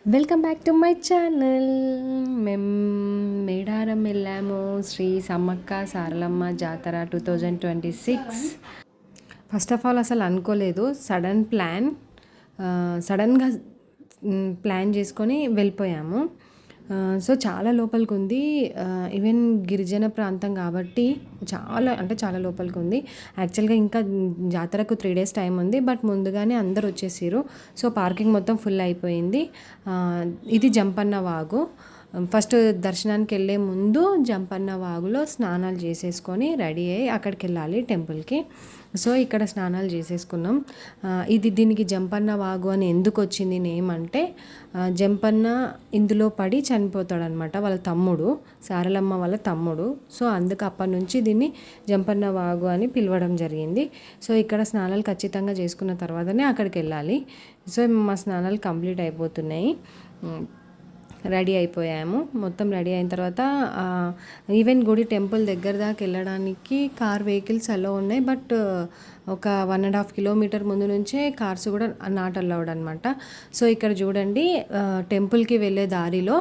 Welcome back to my channel. మేము మేడారం వెళ్ళాము, శ్రీ సమ్మక్క సారలమ్మ జాతర 2026. ఫస్ట్ ఆఫ్ ఆల్ అసలు అనుకోలేదు, సడన్గా ప్లాన్ చేసుకొని వెళ్ళిపోయాము. సో చాలా లోపలికి ఉంది. ఈవెన్ గిరిజన ప్రాంతం కాబట్టి చాలా లోపలికి ఉంది. యాక్చువల్గా ఇంకా జాతరకు 3 days టైం ఉంది, బట్ ముందుగానే అందరు వచ్చేసారు. సో పార్కింగ్ మొత్తం ఫుల్ అయిపోయింది. ఇది జంపన్న వాగు. ఫస్ట్ దర్శనానికి వెళ్ళే ముందు జంపన్న వాగులో స్నానాలు చేసేసుకొని రెడీ అయ్యి అక్కడికి వెళ్ళాలి టెంపుల్కి. సో ఇక్కడ స్నానాలు చేసేసుకున్నాం. దీనికి జంపన్న వాగు అని ఎందుకు వచ్చింది నేమ్ అంటే, జంపన్న ఇందులో పడి చనిపోతాడనమాట, వాళ్ళ తమ్ముడు, సారలమ్మ వాళ్ళ తమ్ముడు. సో అందుకు అప్పటి నుంచి దీన్ని జంపన్న వాగు అని పిలవడం జరిగింది. సో ఇక్కడ స్నానాలు ఖచ్చితంగా చేసుకున్న తర్వాతనే అక్కడికి వెళ్ళాలి. సో మా స్నానాలు కంప్లీట్ అయిపోతున్నాయి, రెడీ అయిపోయాము. మొత్తం రెడీ అయిన తర్వాత ఈవెన్ గుడి టెంపుల్ దగ్గర దాకా వెళ్ళడానికి కార్ వెహికల్స్ అలో ఉన్నాయి, బట్ ఒక 1.5 kilometer ముందు నుంచే కార్స్ కూడా నాట్ అలౌడ్ అనమాట. సో ఇక్కడ చూడండి, టెంపుల్కి వెళ్ళే దారిలో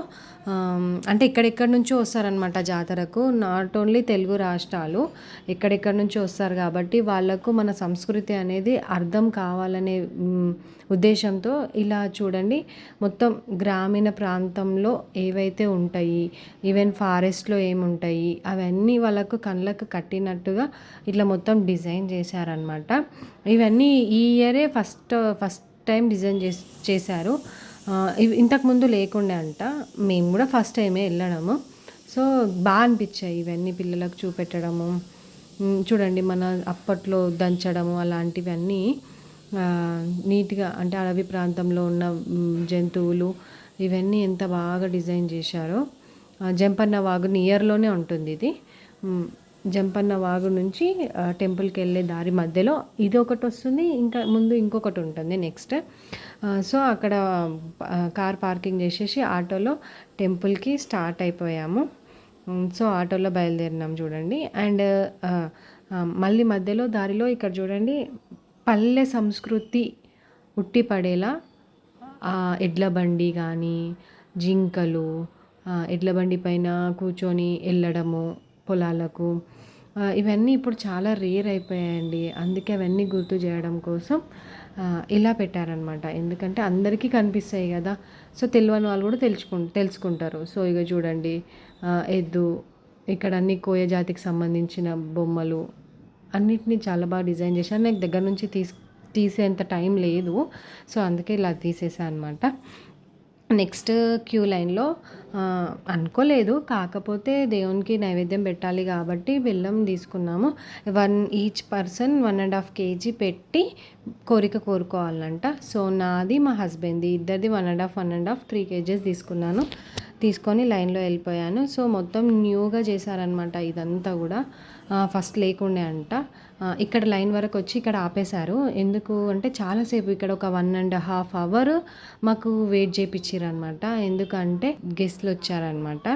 అంటే ఎక్కడెక్కడి నుంచో వస్తారనమాట జాతరకు. నాట్ ఓన్లీ తెలుగు రాష్ట్రాలు, ఎక్కడెక్కడి నుంచో వస్తారు కాబట్టి వాళ్ళకు మన సంస్కృతి అనేది అర్థం కావాలనే ఉద్దేశంతో ఇలా చూడండి, మొత్తం గ్రామీణ ప్రాంతంలో ఏవైతే ఉంటాయి, ఈవెన్ ఫారెస్ట్లో ఏముంటాయి అవన్నీ వాళ్ళకు కళ్ళకు కట్టినట్టుగా ఇట్లా మొత్తం డిజైన్ చేశారనమాట. ఇవన్నీ ఈ ఇయరే ఫస్ట్ టైం డిజైన్ చేశారు. ఇంతకుముందు లేకుండే అంట, మేము కూడా ఫస్ట్ టైమే వెళ్ళడము. సో బాగా అనిపించాయి ఇవన్నీ పిల్లలకు చూపెట్టడము. చూడండి, మన అప్పట్లో దంచడము అలాంటివన్నీ నీట్గా, అంటే అడవి ప్రాంతంలో ఉన్న జంతువులు ఇవన్నీ ఎంత బాగా డిజైన్ చేశారో. జంపన్న వాగు నియర్లోనే ఉంటుంది ఇది. జంపన్న వాగు నుంచి టెంపుల్కి వెళ్ళే దారి మధ్యలో ఇది ఒకటి వస్తుంది, ఇంకా ముందు ఇంకొకటి ఉంటుంది నెక్స్ట్. సో అక్కడ కార్ పార్కింగ్ చేసేసి ఆటోలో టెంపుల్కి స్టార్ట్ అయిపోయాము. సో ఆటోలో బయలుదేరినాం చూడండి. అండ్ మళ్ళీ మధ్యలో దారిలో ఇక్కడ చూడండి, పల్లె సంస్కృతి ఉట్టిపడేలా ఎడ్ల బండి కానీ, జింకలు ఎడ్ల బండి పైన కూర్చొని వెళ్ళడము పొలాలకు, ఇవన్నీ ఇప్పుడు చాలా రేర్ అయిపోయాయండి. అందుకే అవన్నీ గుర్తు చేయడం కోసం ఇలా పెట్టారనమాట. ఎందుకంటే అందరికీ కనిపిస్తాయి కదా, సో తెలియని వాళ్ళు కూడా తెలుసుకుంటారు. సో ఇక చూడండి, ఎద్దు, ఇక్కడ అన్ని కోయ జాతికి సంబంధించిన బొమ్మలు అన్నిటినీ చాలా బాగా డిజైన్ చేశాను. నాకు దగ్గర నుంచి తీసేంత టైం లేదు, సో అందుకే ఇలా తీసేసాను అనమాట. నెక్స్ట్ క్యూ లైన్లో అనుకోలేదు, కాకపోతే దేవునికి నైవేద్యం పెట్టాలి కాబట్టి బెల్లం తీసుకున్నాము. ఈచ్ పర్సన్ 1.5 kg పెట్టి కోరిక కోరుకోవాలంట. సో నాది, మా హస్బెండ్ది ఇద్దరిది 1.5 3 kgs తీసుకొని లైన్లో వెళ్ళిపోయాను. సో మొత్తం న్యూగా చేశారనమాట ఇదంతా కూడా, ఫస్ట్ లేకుండే అంట. ఇక్కడ లైన్ వరకు వచ్చి ఇక్కడ ఆపేశారు. ఎందుకు అంటే చాలాసేపు ఇక్కడ ఒక 1.5 hour మాకు వెయిట్ చేయించారు అనమాట. ఎందుకంటే గెస్ట్లు వచ్చారనమాట.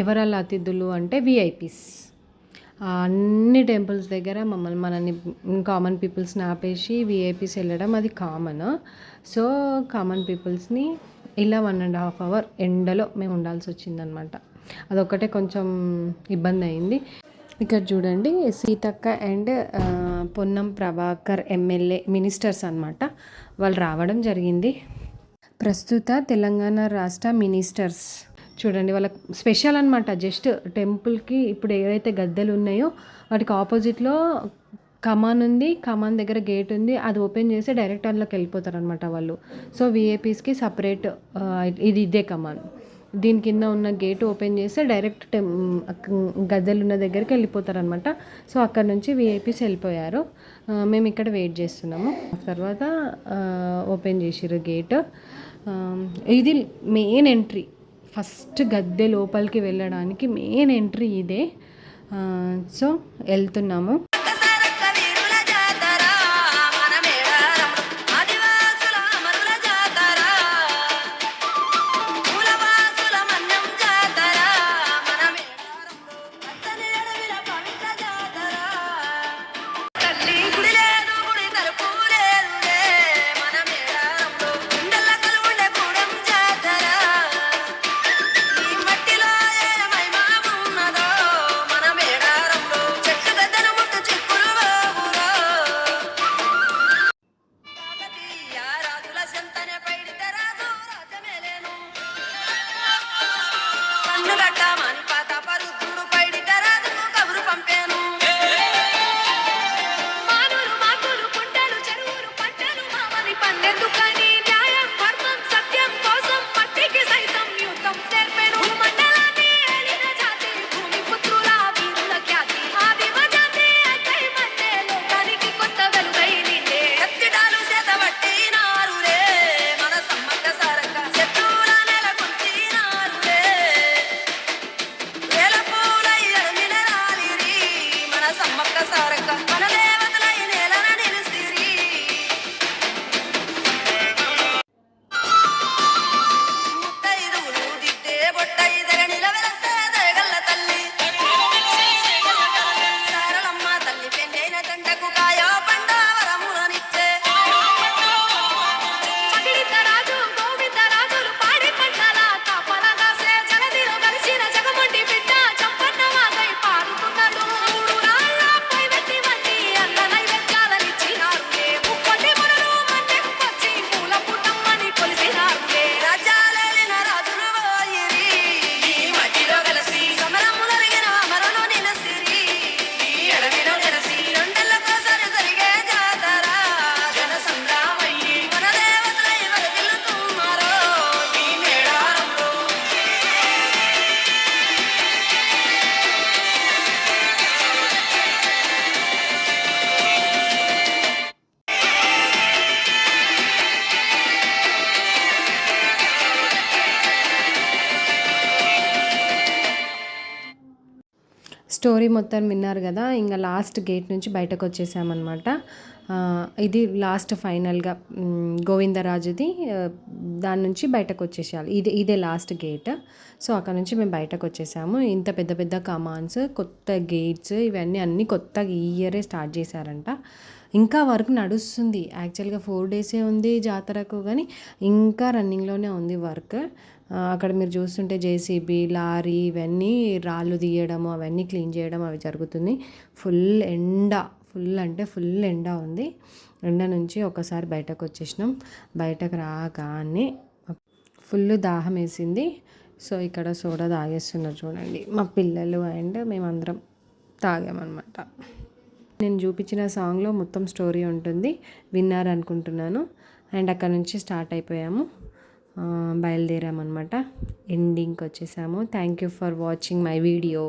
ఎవరల్ల అతిథులు అంటే విఐపీస్. అన్ని టెంపుల్స్ దగ్గర మనని కామన్ పీపుల్స్ని ఆపేసి విఐపీస్ వెళ్ళడం అది కామన్. సో కామన్ పీపుల్స్ని ఇలా 1.5 hour ఎండలో మేము ఉండాల్సి వచ్చిందనమాట. అదొక్కటే కొంచెం ఇబ్బంది అయింది. ఇక్కడ చూడండి, Seethakka and Ponnam Prabhakar MLA ministers అనమాట, వాళ్ళు రావడం జరిగింది. ప్రస్తుత తెలంగాణ రాష్ట్ర మినిస్టర్స్ చూడండి, వాళ్ళకి స్పెషల్ అనమాట. జస్ట్ టెంపుల్కి ఇప్పుడు ఏవైతే గద్దెలు ఉన్నాయో వాటికి ఆపోజిట్లో కమాన్ ఉంది, కమాన్ దగ్గర గేట్ ఉంది, అది ఓపెన్ చేసి డైరెక్ట్ అందులోకి వెళ్ళిపోతారు అనమాట వాళ్ళు. సో విఐపీస్కి సపరేట్ ఇదే కమాన్. దీని కింద ఉన్న గేట్ ఓపెన్ చేస్తే డైరెక్ట్ గద్దెలు ఉన్న దగ్గరికి వెళ్ళిపోతారనమాట. సో అక్కడ నుంచి విఐపీస్ వెళ్ళిపోయారు. మేము ఇక్కడ వెయిట్ చేస్తున్నాము. తర్వాత ఓపెన్ చేసిర్రు గేట్. ఇది మెయిన్ ఎంట్రీ, ఫస్ట్ గద్దె లోపలికి వెళ్ళడానికి మెయిన్ ఎంట్రీ ఇదే. సో వెళ్తున్నాము. స్టోరీ మొత్తం విన్నారు కదా. ఇంకా లాస్ట్ గేట్ నుంచి బయటకు వచ్చేసామన్నమాట. ఇది లాస్ట్ ఫైనల్గా గోవిందరాజుది. దాని నుంచి బయటకు వచ్చేసేయాలి. ఇదే లాస్ట్ గేట్. సో అక్కడ నుంచి మేము బయటకు వచ్చేసాము. ఇంత పెద్ద పెద్ద కమాన్స్, కొత్త గేట్స్, ఇవన్నీ అన్నీ కొత్తగా ఈ ఇయరే స్టార్ట్ చేశారంట. ఇంకా వర్క్ నడుస్తుంది. యాక్చువల్గా 4 డేసే ఉంది జాతరకు, కానీ ఇంకా రన్నింగ్లోనే ఉంది వర్క్. అక్కడ మీరు చూస్తుంటే జేసీబీ, లారీ ఇవన్నీ రాళ్ళు తీయడము, అవన్నీ క్లీన్ చేయడం అవి జరుగుతుంది. ఫుల్ అంటే ఫుల్ ఎండ ఉంది. ఎండ నుంచి ఒకసారి బయటకు వచ్చేసినాం. బయటకు రాగానే ఫుల్ దాహం వేసింది. సో ఇక్కడ సోడా తాగేస్తున్నారు చూడండి మా పిల్లలు అండ్ మేమందరం తాగామన్నమాట. నేను చూపించిన సాంగ్లో మొత్తం స్టోరీ ఉంటుంది, విన్నారనుకుంటున్నాను. అండ్ అక్కడ నుంచి స్టార్ట్ అయిపోయాము, బయలుదేరామన్నమాట. ఎండింగ్కి వచ్చేసాము. Thank you for watching my video.